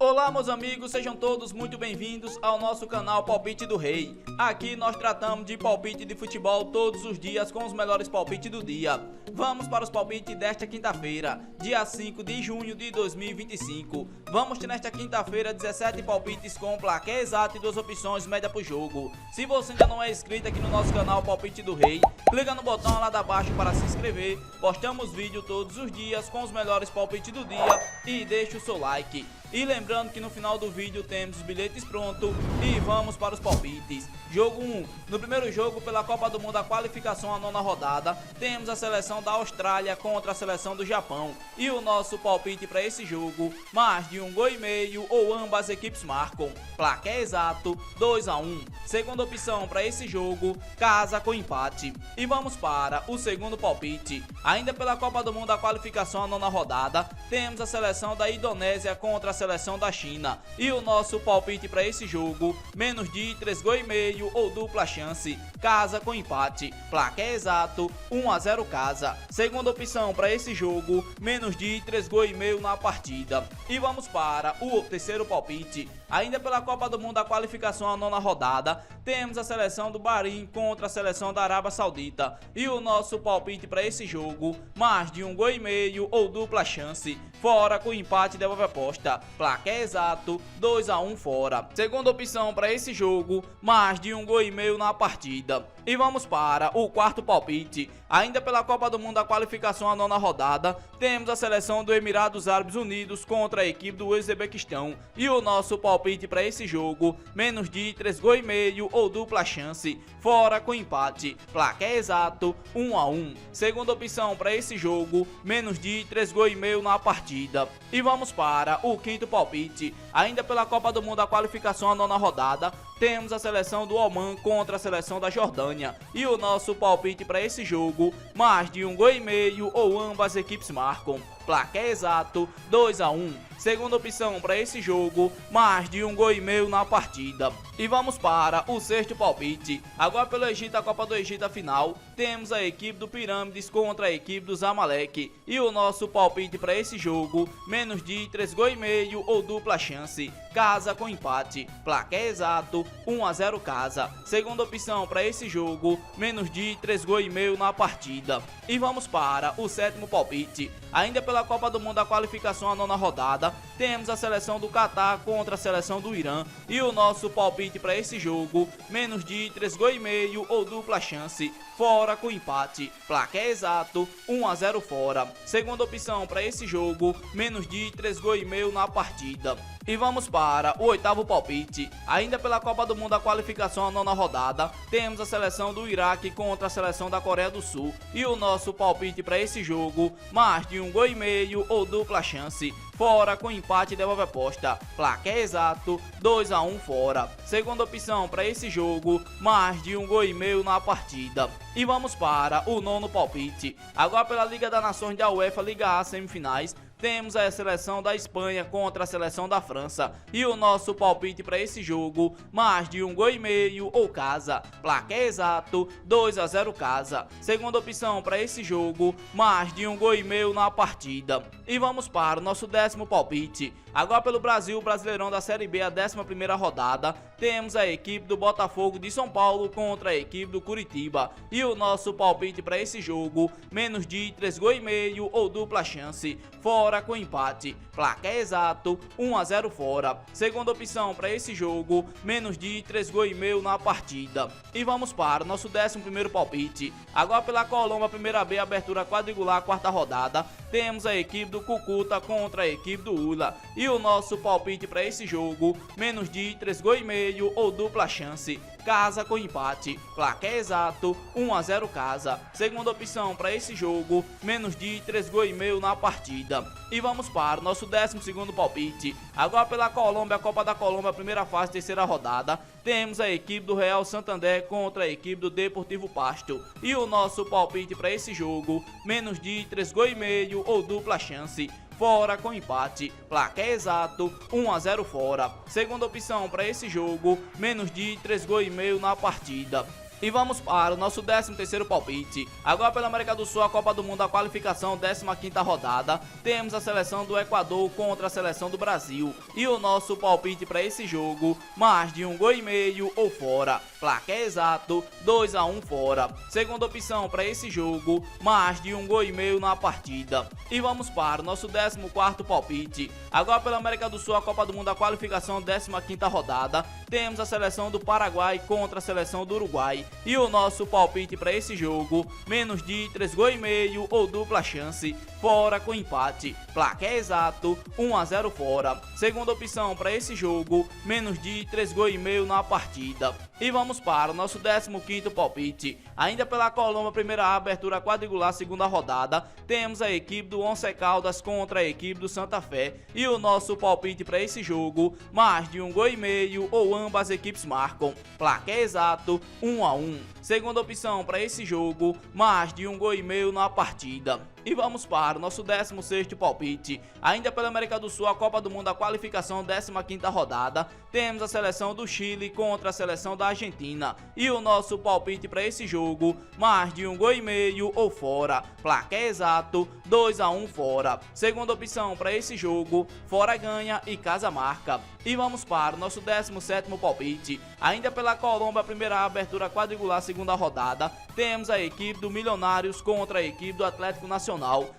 Olá, meus amigos, sejam todos muito bem-vindos ao nosso canal Palpite do Rei. Aqui nós tratamos de palpite de futebol todos os dias com os melhores palpites do dia. Vamos para os palpites desta quinta-feira, dia 5 de junho de 2025. Vamos ter nesta quinta-feira 17 palpites com placar exato e 2 opções média pro jogo. Se você ainda não é inscrito aqui no nosso canal Palpite do Rei, clica no botão lá da baixo para se inscrever. Postamos vídeo todos os dias com os melhores palpites do dia e deixe o seu like. E lembrando que no final do vídeo temos os bilhetes prontos e vamos para os palpites. Jogo 1. No primeiro jogo pela Copa do Mundo, a qualificação à 9ª rodada, temos a seleção da Austrália contra a seleção do Japão. E o nosso palpite para esse jogo, mais de 1,5 gols ou ambas as equipes marcam. Placar exato, 2-1. Segunda opção para esse jogo, casa com empate. E vamos para o segundo palpite. Ainda pela Copa do Mundo, a qualificação à 9ª rodada, temos a seleção da Indonésia contra a seleção da China. E o nosso palpite para esse jogo, menos de 3,5 gols ou dupla chance, casa com empate. Placar exato, 1-0 casa. Segunda opção para esse jogo, menos de 3,5 gols na partida. E vamos para o terceiro palpite. Ainda pela Copa do Mundo, a qualificação à 9ª rodada, temos a seleção do Bahrein contra a seleção da Arábia Saudita. E o nosso palpite para esse jogo, mais de 1,5 gols ou dupla chance, fora com empate devolve a aposta. Placar exato, 2-1 fora. Segunda opção para esse jogo, mais de 1,5 gols na partida. E vamos para o quarto palpite. Ainda pela Copa do Mundo, a qualificação à 9ª rodada, temos a seleção do Emirados Árabes Unidos contra a equipe do Uzbequistão. E o nosso palpite para esse jogo, menos de 3,5 gols ou dupla chance, fora com empate. Placar exato, 1-1. Segunda opção para esse jogo, menos de 3,5 gols na partida. E vamos para o quinto palpite. Ainda pela Copa do Mundo, a qualificação à 9ª rodada, temos a seleção do Oman contra a seleção da Jordânia. E o nosso palpite para esse jogo, mais de 1,5 gols ou ambas as equipes marcam. Placar exato, 2-1. Segunda opção para esse jogo, mais de 1,5 gols na partida. E vamos para o sexto palpite. Agora pelo Egito, a Copa do Egito a final, temos a equipe do Pirâmides contra a equipe do Zamalek. E o nosso palpite para esse jogo, menos de 3,5 gols ou dupla chance, casa com empate. Placar exato, 1-0 casa. Segunda opção para esse jogo, menos de 3,5 gols na partida. E vamos para o sétimo palpite. Ainda pela Copa do Mundo, a qualificação à 9ª rodada, temos a seleção do Catar contra a seleção do Irã. E o nosso palpite para esse jogo, menos de 3,5 gols ou dupla chance, fora com empate. Placar exato, 1-0 fora. Segunda opção para esse jogo, menos de 3,5 gols na partida. E vamos para o oitavo palpite. Ainda pela Copa do Mundo, a qualificação à 9ª rodada, temos a seleção do Iraque contra a seleção da Coreia do Sul. E o nosso palpite para esse jogo, mais de 1,5 gols ou dupla chance, fora com empate devolve a aposta. Placar exato, 2-1 fora. Segunda opção para esse jogo, mais de 1,5 gols na partida. E vamos para o nono palpite. Agora pela Liga das Nações da UEFA, Liga A semifinais, temos a seleção da Espanha contra a seleção da França. E o nosso palpite para esse jogo, mais de 1,5 gols ou casa. Placar exato, 2-0 casa. Segunda opção para esse jogo, mais de 1,5 gols na partida. E vamos para o nosso décimo palpite. Agora pelo Brasil, Brasileirão da Série B, a 11ª rodada, temos a equipe do Botafogo de São Paulo contra a equipe do Curitiba. E o nosso palpite para esse jogo, menos de 3,5 gols ou dupla chance, fora com empate. Placar exato, 1-0 fora. Segunda opção para esse jogo, menos de 3,5 gols na partida. E vamos para o nosso 11º palpite. Agora pela Colômbia, Primeira B, abertura quadrangular, 4ª rodada, temos a equipe do Cúcuta contra a equipe do Ula. E o nosso palpite para esse jogo, menos de 3,5 gols ou dupla chance, casa com empate. Placar exato, 1-0 casa. Segunda opção para esse jogo, menos de 3,5 gols na partida. E vamos para o nosso 12º palpite. Agora pela Colômbia, Copa da Colômbia, primeira fase, 3ª rodada, temos a equipe do Real Santander contra a equipe do Deportivo Pasto. E o nosso palpite para esse jogo, menos de 3,5 gols ou dupla chance, fora com empate. Placar exato, 1-0 fora. Segunda opção para esse jogo, menos de 3,5 gols na partida. E vamos para o nosso 13º palpite. Agora pela América do Sul, a Copa do Mundo, a qualificação, 15ª rodada. Temos a seleção do Equador contra a seleção do Brasil. E o nosso palpite para esse jogo, mais de 1,5 gols ou fora. Placar exato, 2-1 fora. Segunda opção para esse jogo, mais de 1,5 gols na partida. E vamos para o nosso 14º palpite. Agora pela América do Sul, a Copa do Mundo, a qualificação, 15ª rodada. Temos a seleção do Paraguai contra a seleção do Uruguai. E o nosso palpite para esse jogo, menos de 3,5 gols ou dupla chance, fora com empate. Placar exato, 1-0 fora. Segunda opção para esse jogo, menos de 3,5 gols na partida. E vamos para o nosso 15º palpite. Ainda pela Colômbia, primeira abertura quadrangular, segunda rodada, temos a equipe do Once Caldas contra a equipe do Santa Fé. E o nosso palpite para esse jogo, mais de 1,5 gols ou ambas equipes marcam. Placar exato, 1-1. Segunda opção para esse jogo, mais de 1,5 gols na partida. E vamos para o nosso 16º palpite. Ainda pela América do Sul, a Copa do Mundo, a qualificação, 15ª rodada. Temos a seleção do Chile contra a seleção da Argentina. E o nosso palpite para esse jogo, mais de 1,5 gols ou fora. Placar exato, 2-1 fora. Segunda opção para esse jogo, fora ganha e casa marca. E vamos para o nosso 17º palpite. Ainda pela Colômbia, primeira abertura quadrangular, segunda rodada. Temos a equipe do Milionários contra a equipe do Atlético Nacional.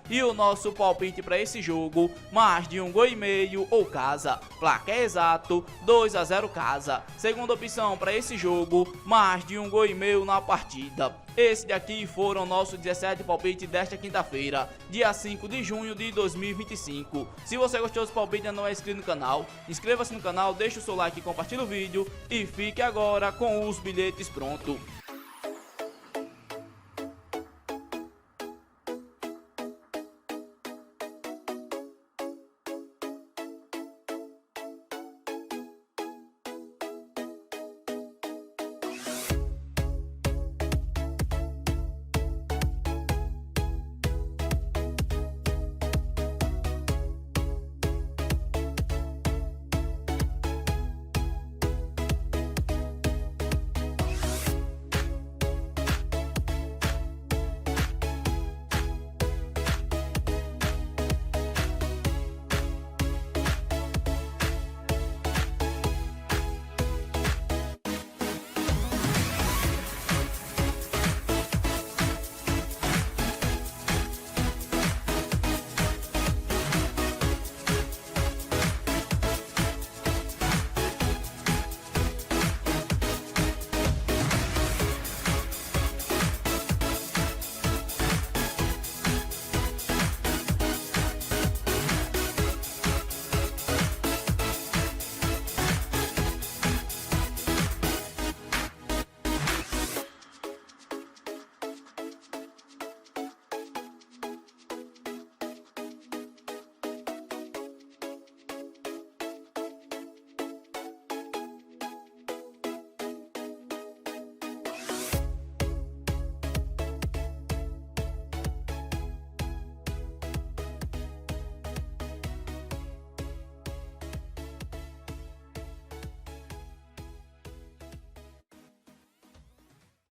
E o nosso palpite para esse jogo, mais de 1,5 gols ou casa. Placar exato, 2-0 casa. Segunda opção para esse jogo, mais de 1,5 gols na partida. Esse daqui foram nossos 17 palpites desta quinta-feira, dia 5 de junho de 2025. Se você gostou desse palpite e não é inscrito no canal, inscreva-se no canal, deixe o seu like e compartilhe o vídeo. E fique agora com os bilhetes prontos.